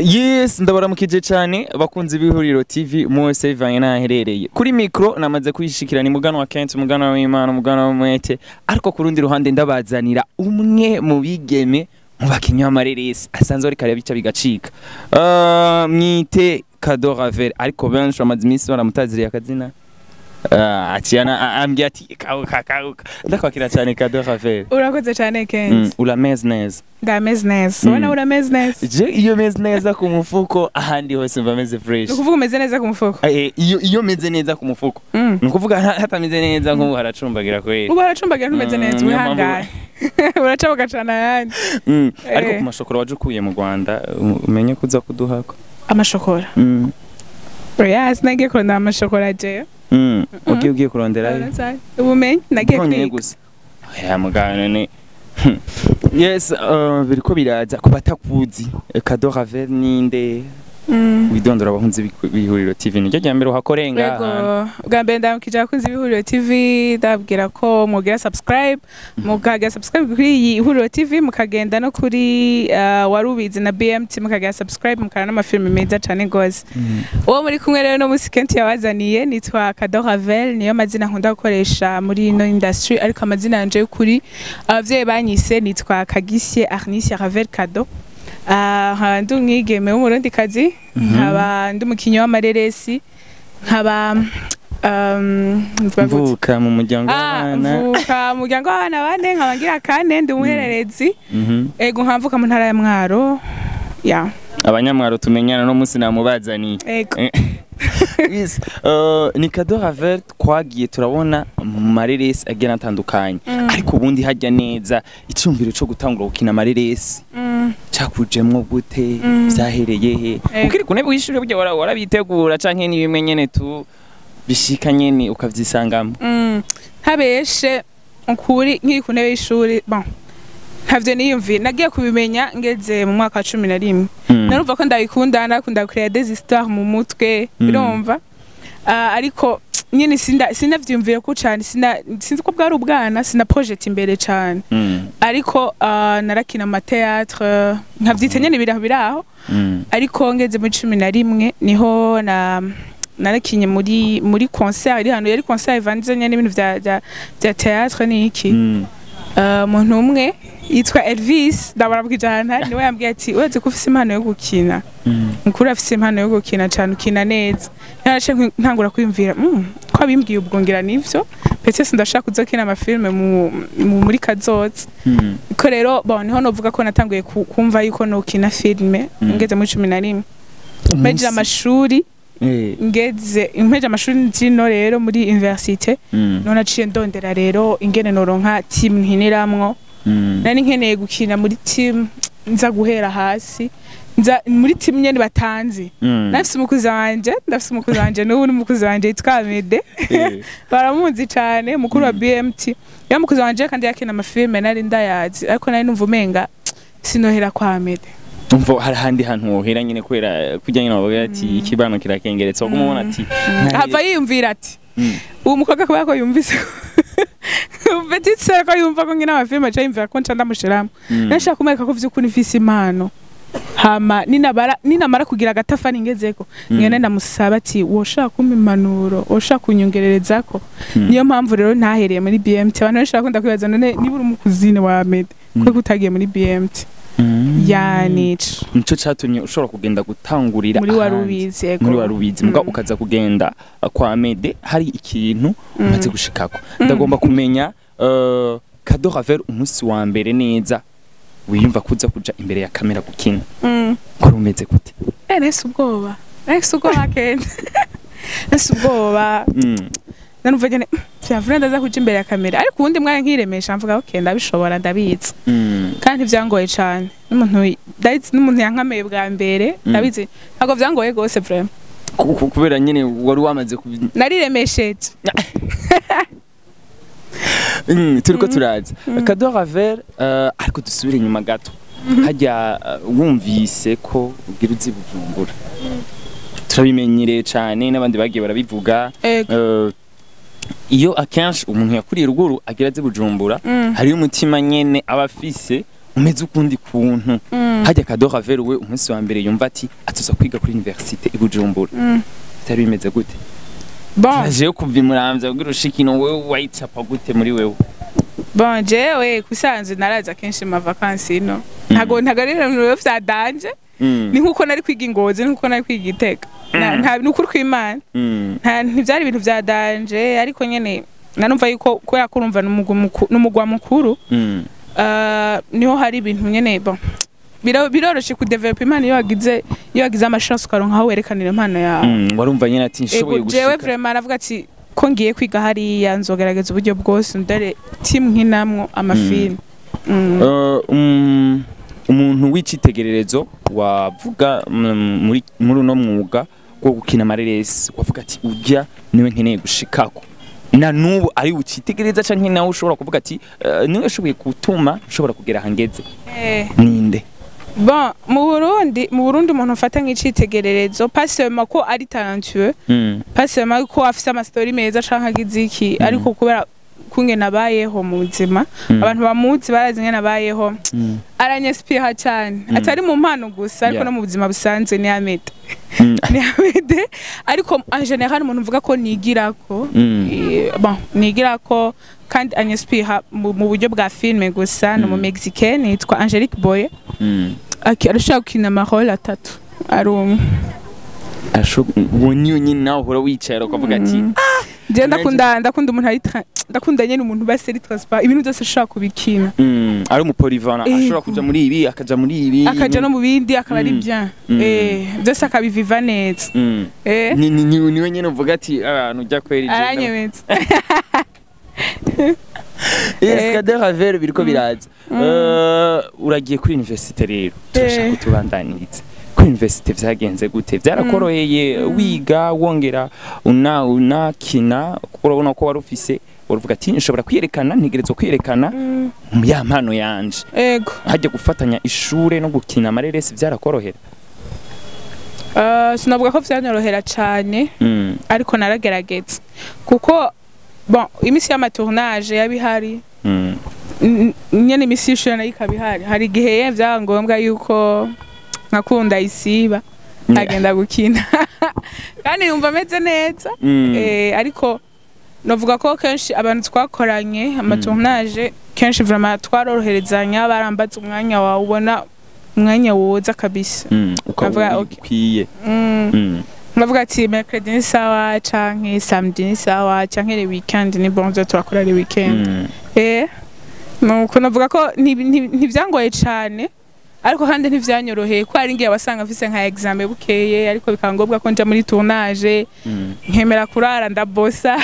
Yes, ndabaramukije cyane bakunze IHURIRO TV mwese bivanye naherereye. Kuri micro namaze kwishikira ni mugano wa Kent, mugano wa Imana, mugano wa Mwete. Ariko kurundi ruhande ndabazanira umwe mu bigeme mu bakinya amareresi asanzwe ari kare bica bigacika. Mwite Cadeau Ravel ariko benshi bamaze iminsi baramutaziriye akazina. Aciana ambye ati kauka ndakwakira cyane Cadeau Ravel. Urakoze cyane Kent. Urameze neza. Ndameze neza. Ubona urameze neza. Je iyo meze neza ku mufuko ahandi hose mbameze fresh. Ukuvuga umeze neza ku mufuko. Iyo meze neza ku mufuko. Nukuvuga hatameze neza nko haracumbagira kweli. Ubu haracumbagira ntumeze neza wihangaye. Uracabuka cyane ayandi. Ariko ku mashokora waje ukuye mu Rwanda umenye kuza kuduhako. Amashokora. Yes, nagiye kurondera amashokora je. Ugiye kurondera. Ubumenyi nagiye kwiga. Ya mugano ne. Yes, biriko biraza kubatakuzi Cadeau Ravel ninde widondora abahunzi b'IHURIRO TV niryo ryambere uhakorenga. Yego, bwambere ndamukije abakunzi b'IHURIRO TV ndabwira ko mugira subscribe, mukagira subscribe kuri IHURIRO TV mukagenda no kuri warubizi na BMT mukagira subscribe mukana n'amafilme meza cyane gose. Uwo muri kumwe rero no musikenti yabazaniye nitwa Cadeau Ravel niyo mazina nkunda gukoresha muri ino industry ariko amazina yanje y'ukuri abavyeyi banyise nitwa Kagisye Arnice Ravel Cadeau. Ndi umwigeme w'umurundikazi nkaba ndi umukinnyi w'amareresi nkaba mvuka mu muryango w'abana mvuka mu muryango w'abana bane nkaba ngira kane ndi umuhererezi ego nkamvuka mu ntara ya Mwaro ya abanyamwaro tumenyana no munsi namubazaniye ego yes ni Cadeau Ravel twagiye turabona mu mareresi agena atandukanye ariko ubundi hajya neza icyumviro cyo gutangura gukina amareresi cyakujemwo gute byahereye he ukiri ku ntebe y'ishuri buryo warabitegura canke ni bimwe nyene tu bishikanye ni ukavyisangamo habeshe ukuri nkiri ku ntebe y'ishuri bon havye niyumvira nagiye kubimenya ngeze mu mwaka wa 11 narumva ko ndabikunda nakunda créer des histoires mu mutwe birumva ariko nyine sinavyumvira ko cyane sinzi ko bwari ubwana sina project imbere cyane ariko narakina ama théâtre nkavyita nyene biraho ariko ngeze mu 11 niho narakinye muri concert iri hano yari concert ivanze nyene ibintu vya théâtre niki umuntu umwe yitwa Elvis ndabarabwije ahantu niwe yambwiye ati uretse ko ufise impano yo gukina mukuru afise impano yo gukina cyane ukina neza narace ntangura kwiyumvira ko abimbwiye ubwongera nivyo petse sindashaka kuzokina amafilme muri kazoza ko rero niho novuga ko natanguye kumva yuko nokina filme ngeze mu 11 meje amashuri ngeze impeje amashuri ntino rero muri université none aciye ndondera rero ingene noronka team nkiniramwo nani nkeneye gukina muri team nza guhera hasi nza muri team nyene batanzi nafise umukuzi wanje n'ubu n'umukuzi wanje yitwa Mede baramuzi cyane mukuru wa BMT ya mukuzi wanje kandi yakina amafilme nari ndayazi ariko nari numva umenga sinohera kwa Mede umvo hari handi hantu wohera nyine kwera kujya nyine bavuga ati ikibano kirakengeretse bagumubona ati hava yiyumvira ati uwo mukobwa ko yako yumvise petit sœur ko yumva ko ngina amafilme acha yumvira ko nca ndamushiramo nashaka kumeka ko vyukuri mfise impano hama ninamara kugira agatafani ngezeko ngene ndamusaba ati woshaka kumpa impanuro woshaka kunyongererezako niyo mpamvu rero ntahereye muri BMT abantu bashaka kunda kwibaza none niba uri umukuzine wa Med ko kutagiye muri BMT yani nico catumye ushobora kugenda gutangurira muri warubizi yego muri warubizi muga ukaza kugenda kwa Mede hari ikintu umaze gushikako ndagomba kumenya Cadeau Ravel umunsi wa mbere neza wiyumva kuza kuja imbere ya kamera gukina ko rumeze gute nese ubwoba kende nese ubwoba nanumva nyene vyavuna ndaza kuja imbere ya kamera ariko ubundi mwanya nkiremesha mvuga okay ndabishobora ndabizi kandi vyangoye cyane n'umuntu yankameye bwa mbere ndabizi ntago vyangoye gose vraiment kubera nyene wari wamaze nariremesheje turiko turaza Cadeau Ravel ariko dusubire inyuma gato hajya wumvise ko ugira uzi Bujumbura turabimenyereye cyane n'abandi bagiye barabivuga iyo akenshi umuntu yakuriye ruguru agira azi Bujumbura hari umutima nyene abafise umeze ukundi kuntu hajya Kado Ravel we umunsi wa mbere yumva ati atuza kwiga kuri universite i Bujumbura bitari bimeze gute bon je kuva imuramvya kugira ushikino wewe wayicapa gute muri wewe bon jewe kusanze naraza kenshi ma vacances ino ntago rero ibintu vya danje ni nkuko nari kwiga Ingozi nkuko nari kwiga Iteka nta nukuri kw'Imana ntivyari ibintu vya danje ariko nyene nanumva yuko kubera ko urumva n'umugwa mukuru niho hari ibintu nyene bon biroroshe ku develop impano iyo wagize amashance ukaronka aho werekanira impano yawe warumva nyene ati nshoboye gushika jewe vraiment aravuga ati ko ngiye kwiga hariya nzogerageza uburyo bwose ndare team nkinamwo amafilm umuntu w'icitegererezo wavuga muri uno mwuga wo gukina amareresi wavuga ati ujya niwe nkeneye gushikako na nubu ari ucitegereza canke nawe ushobora kuvuga ati niwe ushoboye gutuma ushobora kugera hangeze ninde bon mu Burundi umuntu ufata nk'icitegererezo pasema ko ari talentueux pasema ko afise ama story meza canke agiziki ariko kubera kunge nabayeho mu buzima abantu bamuzi barazi ngene nabayeho aranyespira cyane atari mu mpano gusa ariko no mu buzima busanzwe ni Amede ariko en general umuntu uvuga ko nigirako bon nigirako kandi anyespira mu buryo bwa filme gusa no mu Mexicaine yitwa Angelique Boye arashaka gukina amarole atatu arumwe ubonye nyine nawe uhora wicara ukavuga ati je ndakunda umuntu ari ndakunda nyene umuntu baseri transparent ibintu byose ashaka kubikina ari umupolivana ashobora kuja muri ibi akaja muri ibi akaja no mu bindi akaba ari bien byose akabiviva neza niwe nyene uvuga ati abantu ujya kwera ije aranyemetse yes Kado Ravel biriko biraza uragiye kuri universite rero turashaka tubandanirize universite vyagenze gute vyarakoroheye wiga wongera unakina urabona ko warufise uruvuga ati nshobora kwiyerekana ntegerezwa kwiyerekana mu ya mpano yanje ego hajya gufatanya ishure no gukina amareresi vyarakorohera sinavuga ko vyanyorohera cyane ariko naragerageza kuko bon imisi y'amatournage yabihari nyene imisi y'ishure nayo ikabihari hari igihe vyangombwa yuko nkakunda isiba agenda gukina kandi numva ameze neza ariko novuga ko kenshi abantu twakoranye amatournage kenshi vraiment twaroroherezanya barambaza umwanya wawe ubona umwanya woza kabisa ukavuga ukwiye navuga ati mercredi ni sawa canke samedi ni sawa canke le weekend ni bon zo turakora le weekend nuko navuga ko ntivyangoye cane ariko kandi ntivyanyoroheye ko ari ngiye wasanga afise nka examen bukeye ariko bikangobwa ko nja muri tournage nkemera kurara ndabosa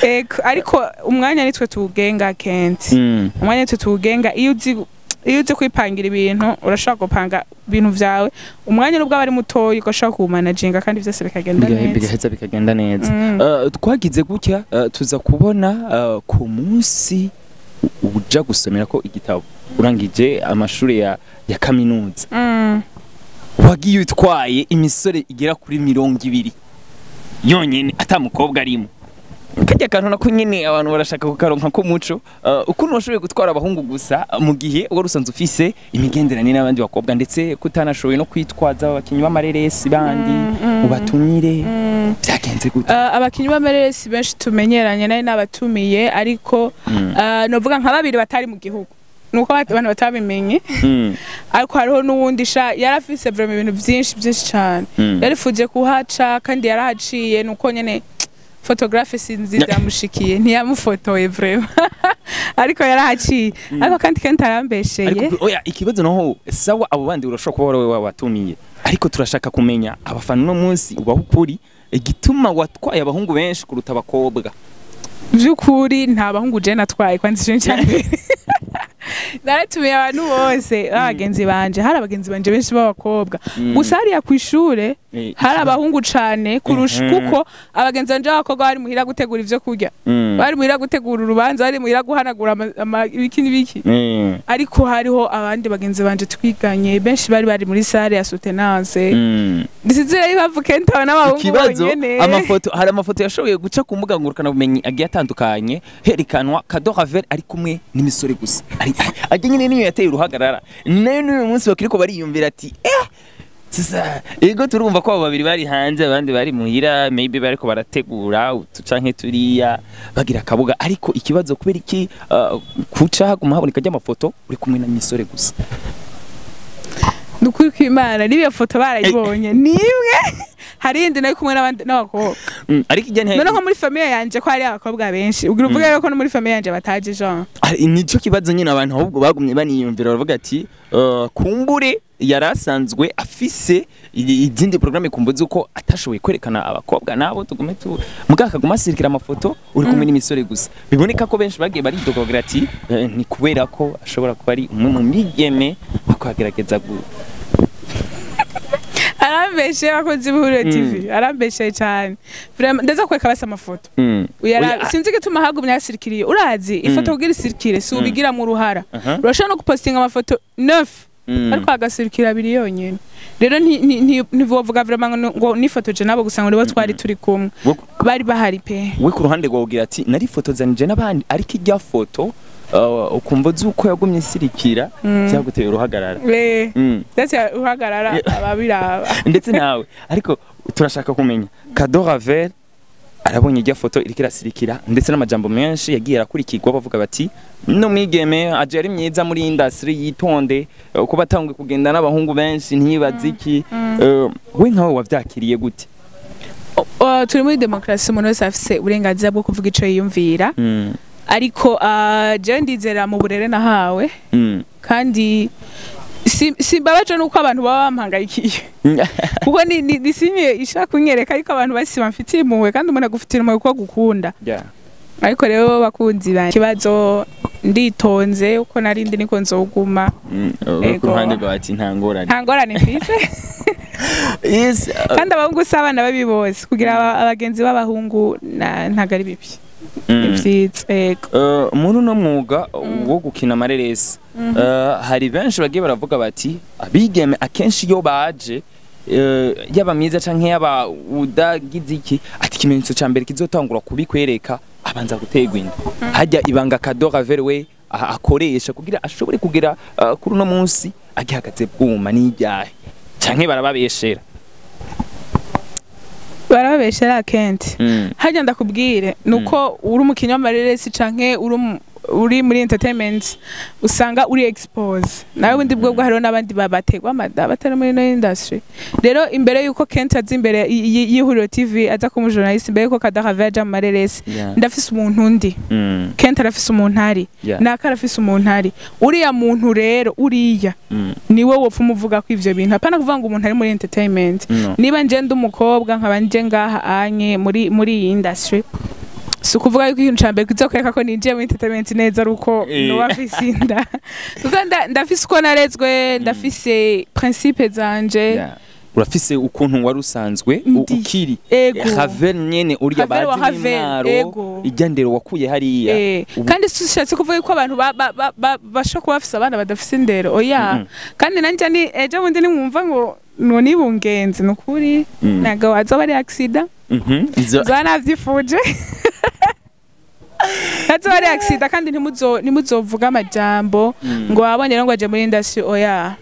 eko ariko umwanya nitwe tugenga kenti umwanya nitwe tugenga iyo uzi kwipangira ibintu urashaka gupanga ibintu vyawe umwanya nubwo abari mutoyi ugashaka kumanaginga kandi vyose bikagenda neza twagize gutya tuza kubona ku munsi uja gusomera ko igitabo urangije amashuri ya kaminuza wagiye utwaye imisore igera kuri 200 yonyene atamukobwa arimo kajya kantu nako nyene abantu barashaka kukaronka ko muco ukuntu washoboye gutwara abahungu gusa mu gihe wari usanzwe ufise imigenderane n'abandi bakobwa ndetse kutanashoboye no kwitwaza abakinyi b'amareresi bandi ubatumire byagenze gute abakinyi b'amareresi benshi tumenyeranye nayo nabatumiye ariko novuga nka babiri batari mu gihugu nuko abantu batabimenye ariko hariho n'uwundi yarafise vraiment ibintu byinshi cyane yarifuje kuhaca kandi yarahaciye nuko nyene photographe sinzi byamushikiye ntiyamufotoye vraiment ariko yarahaciye ariko kandi kenti arambesheye ariko oya ikibazo naho sawa abo bandi urashobora kuba wowe wabatumiye ariko turashaka kumenya abafana no munsi ubaho ukuri igituma watwaye abahungu benshi kuruta abakobwa by'ukuri nta bahungu je natwaye kwanzi cyane naratumiye abantu bose abagenzi banje hari abagenzi banje benshi b'abakobwa gusa hariya kw'ishure hari abahungu cane kurusha kuko abagenzi banje b'abakobwa bari muhira gutegura ivyo kurya bari muhira gutegura urubanza bari muhira guhanagura ibiki n'ibiki ariko hariho abandi bagenzi banje twiganye benshi bari muri sale ya soutenance disizire bavuke ntawe n'abahungu bonyene hari amafoto yashoboye guca ku mbuga ngurukana bumenyi agiye atandukanye herekanwa Kado Ravel ari kumwe n'imisore gusa ajye nyine niyo yateye uruhagarara nayo n'uyu munsi bakiriko bariyumvira ati sasa ego turumva ko abo babiri bari hanze abandi bari muhira maybe bariko barategura utucanke turiya bagira akabuga ariko ikibazo kubera iki kuca haguma haboneka ry'amafoto uri kumwe na misore gusa nukuri kw'Imana niyo foto barayibonye nimwe hari indi nayo kumwe n'abakobwa ariko ijya none nko muri famille yanje ko hari abakobwa benshi ugira uvuga rero ko no muri famille yanje bataje Jean nico kibazo nyine abantu ahubwo bagumye baniyumvira baravuga ati kumbure yarasanzwe afise izindi programme kumbuze uko atashoboye kwerekana abakobwa nabo tugume mugaka guma sirikira amafoto uri kumwe n'imisore gusa biboneka ko benshi bagiye baridogogira ati ni kubera ko ashobora kuba ari umwe mu migeme akagerageza arambeshe bakoze IHURIRO TV arambeshe cyane vraiment ndaza kweka basa amafoto sinzi gituma hagumye hasirikiriye urazi ifoto kugira isirikire si ubigira mu ruhara urashaka no gupostinga amafoto 9 ariko agasirikira abiri yonyene rero ntivovuga vraiment ngo nifotoje nabo gusa ngo nibo twari turi kumwe bari bahari pe we ku ruhande rwawe ugira ati nari fotozanije n'abandi ariko ijya foto ukumva zuko yagumye sirikira cyaguteye uruhagarara ndetse uhagarara ababiraba ndetse nawe ariko turashaka kumenya Kado Ravel arabonye ijya foto irikira sirikira ndetse n'amajambo menshi yagiye arakurikirwa bavuga bati no mwigeme aje ari myiza muri industry yitonde uko batangwe kugenda n'abahungu benshi ntibaziki we nkawe wavyakiriye gute turi muri demokrasi umuntu wese afise uburenganzira bwo kuvuga ico yiyumvira ariko je ndizera mu burere nahawe kandi simbabaje nuko abantu baba bampangayikiye kuko ni sinye ishaka kunyereka ariko abantu basi bamfitiye impuhwe kandi umuntu agufitiye impuhwe kuko gukunda ariko rero bakunzi banje kibazo nditonze uko narindi niko nzoguma ku ruhande rwati ntangorane mfise kandi abahungu s'abana babi bose kugira abagenzi b'abahungu ntagari bibi muri uno mwuga wo gukina amareresi hari benshi bagiye baravuga bati abigeme akenshi iyo baje yaba myiza canke yaba udagize iki ati ikimenyetso ca mbere kizotangura kubikwereka abanza gutegwa inda hajya ibanga Kado Ravel we akoresha kugira ashobore kugera kuri uno munsi agihagaze bwuma n'ibyahe canke barababeshera barabeshera kenti hajya ndakubwire nuko uri umukinnyi w'amareresi canke uri muri entertainment usanga uri expose nawe bundi bwo hariho n'abandi babategwa amada batari muri no industry rero imbere yuko Kent azi imbere y'IHURIRO TV aza ku journalist imbere yuko Kado Ravel aja mu mareresi ndafise umuntu undi Kent arafise umuntu ari naka arafise umuntu ari uriya muntu rero uriya niwe wopfa umuvuga ko ivyo bintu apana kuvuga ngo umuntu ari muri entertainment niba nje ndumukobwa nkaba nje ngaha anye muri industry sukuvuga yuko ikintu cyambere kizokwereka ko ninjiye mu entertainment neza ruko no afise inda kuko ndafise uko narezwe ndafise principe zanje urafise ukuntu wari usanzwe ukiri Ravel nyene uri bazi n'imwaro ijyandero wakuye hariya kandi sushatse kuvuga ko abantu basho kuba bafise abana badafise indero oya kandi nanje ni ejo bundi ni mwumva ngo noni bungenzi nukuri naga waza bari accident zana vyifuje Hato ari accident kandi ntimuzovuga amajambo ngo wabonye ngo aje muri industry oya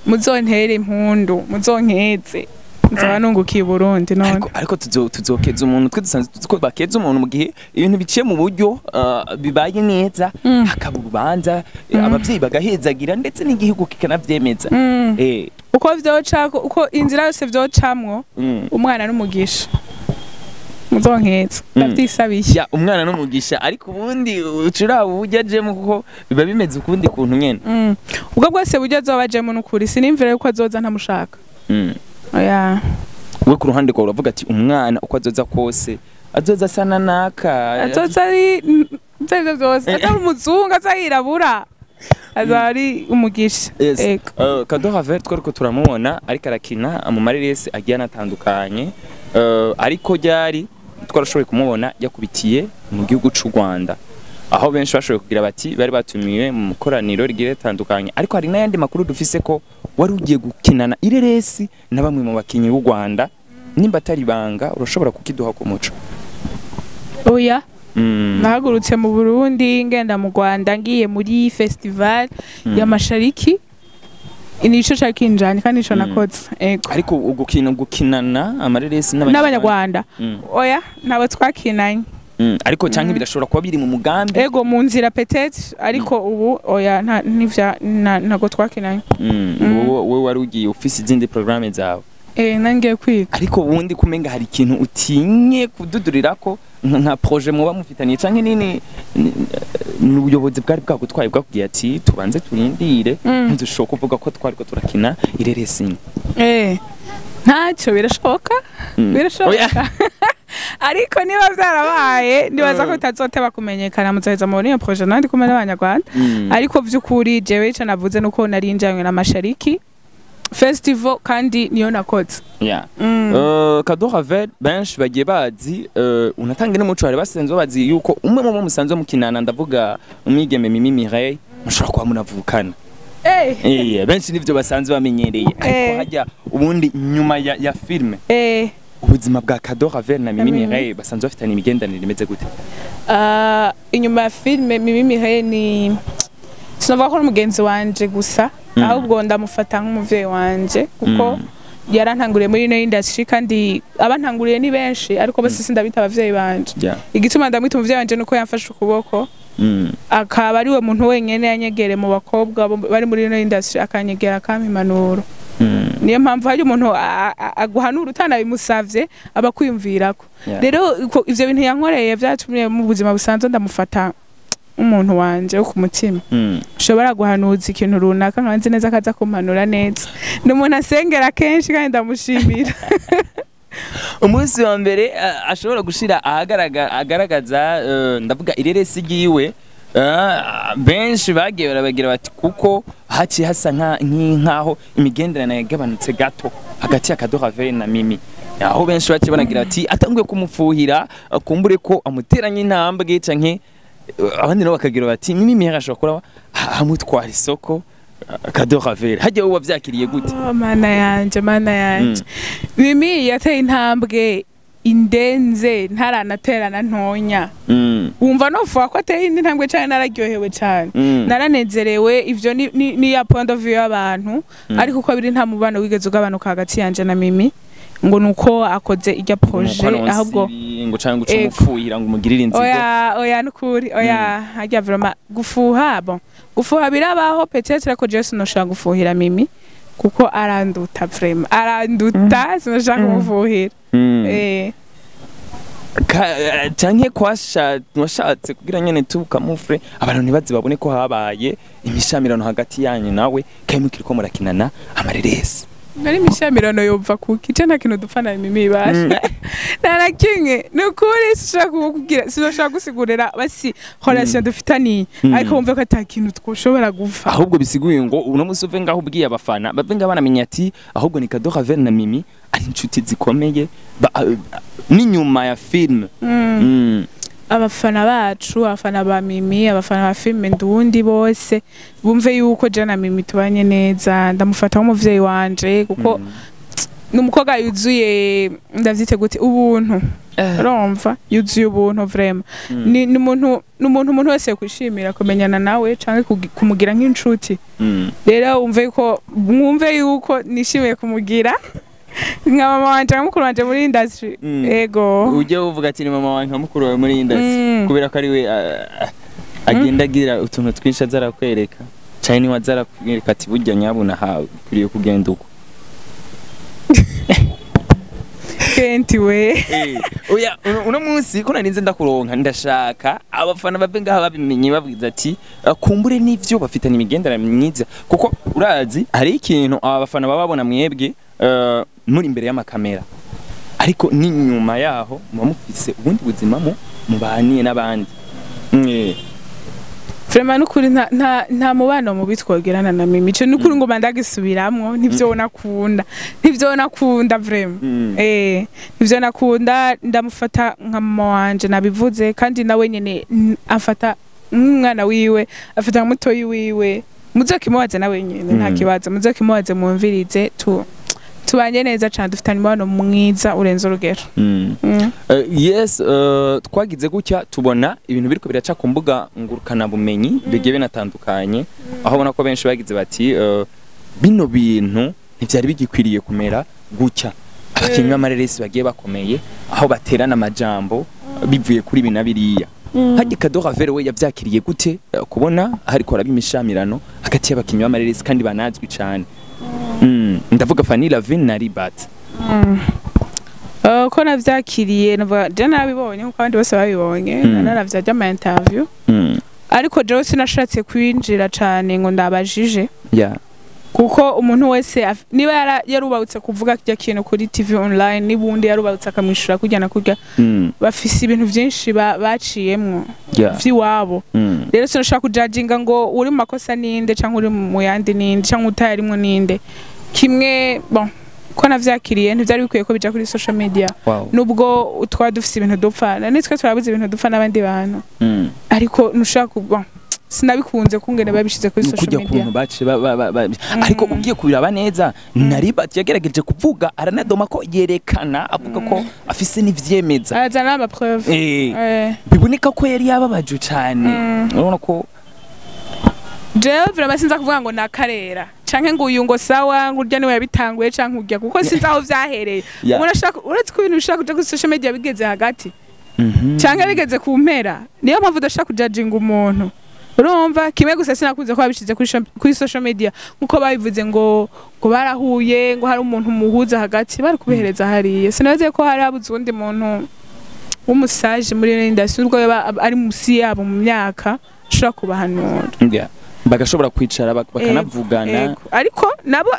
muzontere impundu muzonkeze nzaba nungukiye Burundi none ariko tuzokeza umuntu twidusanze tuko bakeza umuntu mu gihe ibintu biciye mu buryo bibaye neza hakabubanza abavyeyi bagahezagira ndetse n'igihugu kikanavyemeza uko vyoca uko inzira yose vyocamwo umwana n'umugisha muzonkeza ndavyisabiye umwana n'umugisha ariko ubundi ucura ubujyajemo kuko biba bimeze ukundi kuntu nyene ubwo bwose buryo azobajemo n'ukuri sinimvira yuko azoza ntamushaka oya we ku ruhande rwawe uravuga ati umwana uko azoza kose azoza sana naka azoza ari nzego byose atari umuzungu azahirabura azari umugisha Kado Haver twariko turamubona ariko arakina mu Mariage agiye anatandukanye ariko ryari twarashoboye kumubona yakubitiye mu gihugu c'u Rwanda aho benshi bashoboye kugira bati bari batumiwe mu koraniro rigiye tandukanye ariko hari n'ayandi makuru dufise ko wari ugiye gukinana ireresi na bamwe mu bakinyi b'u Rwanda nimba atari banga urashobora kukiduha ku muco. Oya nahagurutse mu Burundi ngenda mu Rwanda ngiye muri festival ya Mashariki inico cakinjanye kandi nico nakoze ariko gukinana amareresi n'abanyarwanda oya nabo twakinanye ariko canke birashobora kuba biri mu mugambi ego mu nzira peut-être ariko ubu oya ntago twakinanye wowe wari ugiye ufise izindi programme zawe nangiye kwiga ariko ubundi kumenga hari ikintu utinye kududurirako nka projet muba mufitaniye canke nini n'ubuyobozi bwari bwagutwaye bwakubwiye ati tubanze turindire ntidushoboka kuvuga ko twariko turakina ireresi ntacyo birashoboka ariko niba byarabaye nibaza ko bitazoteba kumenyekana muzaheza mu niyo projet nandi kumwe n'abanyarwanda ariko vy'ukuri jewe ico navuze nuko narinjanywe na Mashariki festival kandi niyo nakoze Kado Haver benshi bagiye bazi unatange n'umuco hari basenze bazi yuko umwe mu musanzo mukinana ndavuga umwigeme Mimi Mireille mushobora kuba munavukana benshi nivyo basanze bamenyereye ariko hajya ubundi nyuma ya filme ubuzima bwa Kado Haver na Mimi Mireille basanze bafitanye imigendanire imeze gute inyuma ya filme Mimi Mireille ni sinavuga ko umugenzi wanje gusa ahubwo ndamufata nk'umuvyeyi wanje kuko yarantanguriye muri ino industry kandi abantanguriye ni benshi ariko bose sindabita abavyeyi banje igituma ndamwita umuvyeyi wanje nuko yamfashe ukuboko akaba ari we muntu wenyene yanyegere mu bakobwa bari muri ino industry akanyegera akampimanuro niyo mpamvu hari umuntu aguhanura utanabimusavye aba kwiyumvirako rero ivyo bintu yankoreye vyatumye mu buzima busanzwe ndamufata umuntu wanje wo ku mutima ushobora guhanuza ikintu runaka nkanze neza akaza kumpanura neza ni umuntu asengera kenshi kandi ndamushimira umunsi wa mbere ashobora gushira agaragaza ndavuga ireresi giwe benshi bagiye barabagira bati kuko haci hasa nkaho imigenderana yagabanutse gato hagati ya Kado Haver na Mimi aho benshi baciye banagira ati atanguye kumufuhira kumbure ko amuteranye intambwe canke abandi nabo bakagira bati Mimi Mireille ashobora amutwara isoko Kado Haver hajya wowe wavyakiriye gute mana yanje Mimi yateye intambwe indenze ntaranaterana ntonya wumva nofuwa ko ateye intambwe cyane nararyohewe cyane naranezerewe ivyo ni ya point of view y'abantu ariko uko biri nta mubano wigeze ugabanuka hagati yanje na Mimi ngo nuko akoze ijya projet ahubwo ngo cyangwa umufuhira ngo umugirire inzigo oya nukuri hajya vraiment gufuha birabaho peut-être ko je sinoshaka gufuhira Mimi kuko aranduta vraiment aranduta sinoshaka kumufuhira canke washatse kugira nyene tukamufre abantu ntibazi babone ko habaye imishamirano hagati yanyu nawe kandi mukiriko murakinana amareresi nari imishamirano yumva kuki nta kintu dupfana Mimi basha narakinye nukuri sinshaka gusigurira basi relation dufitaniye ariko wumva ko atakintu twoshobora gufa ahubwo bisiguye ngo uno musi uve ngaho ubwiye abafana bavenga banamenya ati ahubwo ni Kado Haver na Mimi ari inshuti zikomeye n'inyuma ya film abafana bacu abafana ba Mimi abafana ba filme ndundi bose bumve yuko je na Mimi tubanye neza ndamufata nk'umuvyeyi wanje kuko numukobwa yuzuye ndavyite gute ubuntu urumva yuzuye ubuntu vraiment ni umuntu wese kwishimira kumenyana nawe canke kumugira nk'inshuti rero mwumve yuko nishimiye kumugira nka mama wanje mukuru wanje muri industry ego uje uvuga ati ni mama wanje mukuru wawe muri industry kubera ko ari we agenda agira utuntu twinshi azarakwereka cyane ni wazarakwereka ati burya nyabuna kuriye kugenda uko kenti we oya uno munsi ko narinze ndakuronka ndashaka abafana bavenga babimenye babwiza ati kumbure n'ivyo bafitanye imigenderanire myiza kuko urazi hari ikintu abafana bababona mwebwe muri imbere y'amakamera ariko n'inyuma yaho muba mufise ubundi buzima mubaniye n'abandi vraiment nukuri nta mubano mubi twogerana na Mimi cyo nukuri ngo bandagisubiramwo nivyo nakunda vraiment nivyo nakunda ndamufata nka mama wanje nabivuze kandi nawe nyene afata umwana wiwe afata mutoyi wiwe muzokimubaze nawe nyene nta kibazo muzokimubaze mumvirize tubanye neza cyane dufitanye umubano mwiza urenze urugero. Yes, twagize gutya tubona ibintu biriko biraca ku mbuga ngurukana bumenyi bigiye binatandukanye aho ubona ko benshi bagize bati bino bintu ntivyari bigikwiriye kumera gutya abakinnyi b'amareresi bagiye bakomeye aho baterana amajambo bivuye kuri binabiriya. Hadi Kadora Vere we yavyakiriye gute kubona hariko arabimishamirano hagati y'abakinnyi b'amareresi kandi banazwi cyane? Ndavuga Fanny Lavin na Ribat. Ko navyakiriye je nabibonye kuko abandi bose babibonye naravyaje ama interview ariko je sinashatse kwinjira cyane ngo ndabajije kuko umuntu wese niba yarubawutse kuvuga kijya kintu kuri TV online nibundi yarubawutse akamwishura kujyana kurya bafise ibintu byinshi baciyemwo vy'iwabo rero sinashaka kujudginga ngo uri mu makosa ninde cyangwa uri mu yandi ninde cyangwa utayarimwo ninde kimwe bon ko navyakiriye ntivyari bikwiye ko bija kuri social media nubwo twadufise ibintu dupfa nitwe turabuze ibintu dupfa n'abandi bantu ariko nushaka bon sinabikunze kungene babishize kuri social media kuntu bace ariko ugiye kubiraba neza Naribat yagerageje kuvuga aranadoma ko yerekana avuga ko afise n'ivyemeza azana ama preuve biboneka ko yari yababaje cyane urabona ko jewe vraiment sinza kuvuga ngo nakarera canke ngo uyu ngo sawa ngurya niwe yabitanguye canke urya kuko sinzi aho vyahereye urashaka uretse ko ibintu ushaka kuja kuri social media bigeze hagati canke bigeze ku mpera niyo mpamvu udashaka kujudginga umuntu urumva kimwe gusa sinakunze ko babishize kuri social media nkuko babivuze ngo barahuye ngo hari umuntu muhuza hagati bari kubihereza hariye sinaze ko hari abuze undi muntu w'umusaje muri industry ubwo ari musi yabo mu myaka ushaka kubahanura bagashobora kwicara bakanavugana ariko nabo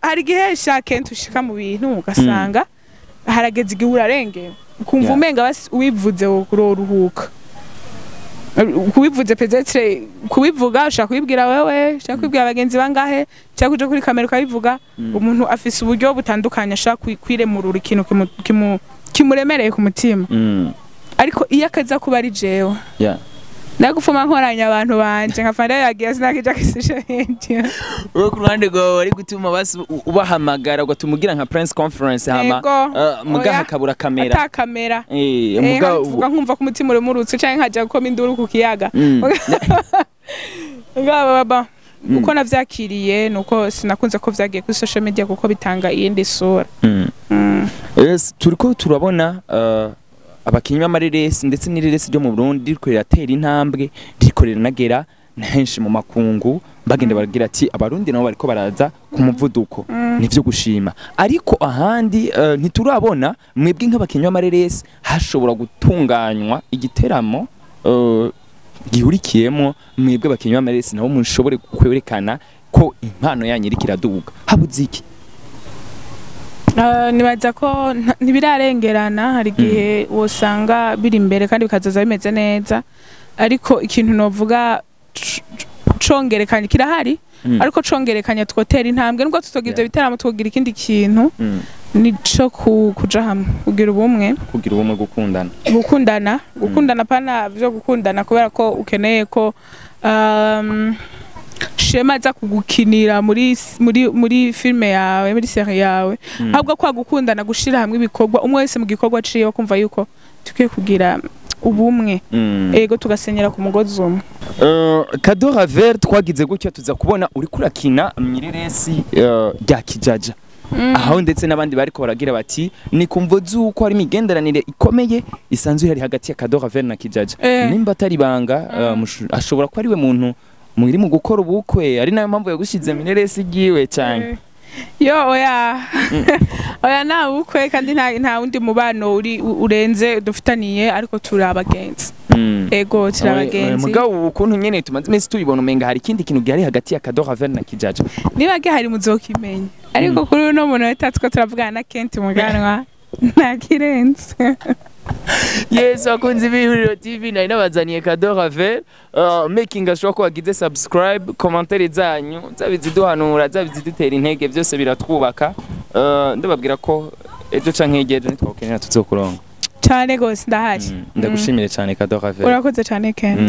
hari gihe shakenti ushika mu bintu ugasanga harageze igihe urarengera ukumva umenga ubivuze uruhuka kubivuze peut-être kubivuga ushaka kubibwira wewe ushaka kubibwira abagenzi bangahe cyangwa kuja kuri kamera ukabivuga umuntu afise uburyo butandukanye ashaka kwiremurura ikintu kimuremereye ku mutima ariko iyo akaza kuba ari jewe nagufuma nkoranya abantu banje nkafanda yagiye sinakija kisisha hentia wo ku ruhande rwawe ari gutuma basi ubahamagara ugatumugira nka press conference hama mugaha kabura kamera ata kamera muga nkumva ku mutima uremurutse canke nkaja gukoma induru ku kiyaga ngaba uko navyakiriye nuko sinakunze ko vyagiye kuri social media kuko bitanga iyindi sura yes turiko turabona abakinnyi b'amareresi ndetse n'ireresi ryo mu Burundi rikorera tera intambwe rikorera nagera henshi mu makungu bagende baragira ati abarundi nabo bariko baraza ku muvuduko nivyo gushima ariko ahandi ntiturabona mwebwe nk'abakinnyi b'amareresi hashobora gutunganywa igiteramo gihurikiyemo mwebwe abakinnyi b'amareresi nabo mushobore kwerekana ko impano yanyu iri kiraduga habuze iki nibaza ko ntibirarengerana hari gihe wosanga biri imbere kandi bikazaza bimeze neza ariko ikintu novuga congerekanye kirahari ariko congerekanye twotera intambwe nubwo tutogira ivyo bitaramo twogira ikindi kintu nico kuja hamwe kugira ubumwe gukundana pana vyo gukundana kubera ko ukeneye ko shema za kugukinira muri filme yawe muri série yawe ahubwo kwa gukundana gushira hamwe ibikorwa umwe wese mu gikorwa ciye kumva yuko tukiye kugira ubumwe ego tugasenyera ku mugozi umwe. Kadora Vere twagize gutya tuza kubona uri kurakina mwireresi rya kijaja aho ndetse n'abandi bariko baragira bati ni kumvo zuko hari imigenderanire ikomeye isanzwe hari hagati ya Kadora Vere na kijaja nimba atari banga ashobora ko ari we muntu muri mu gukora ubukwe ari nayo mpamvu yagushize mireresi giwe cyane oya na ubukwe kandi nta wundi mubano urenze dufitaniye ariko turabagenzi ego turabagenzi mugabo ukuntu nyene tumaze imisi tubibona umenga hari ikindi kintu gihari hagati ya Kadora Vere na kijaja niba gihari muzokimenya ariko kuri uno muntu wetatswe turavugana na Kenti muganwa nta kirenze Yes, wakunzi b'Ihuriro TV nari nabazaniye cadeau Ravel. Making ashobora ko wagize subscribe, commentaire zanyu zabiziduhanura, zabizidutera intege byose biratwubaka. Ndababwira ko ejo canke ejo nitwakenera tuzokuronga. Cyane gose ndahari. Ndagushimire cyane cadeau Ravel. Urakoze cyane Ken.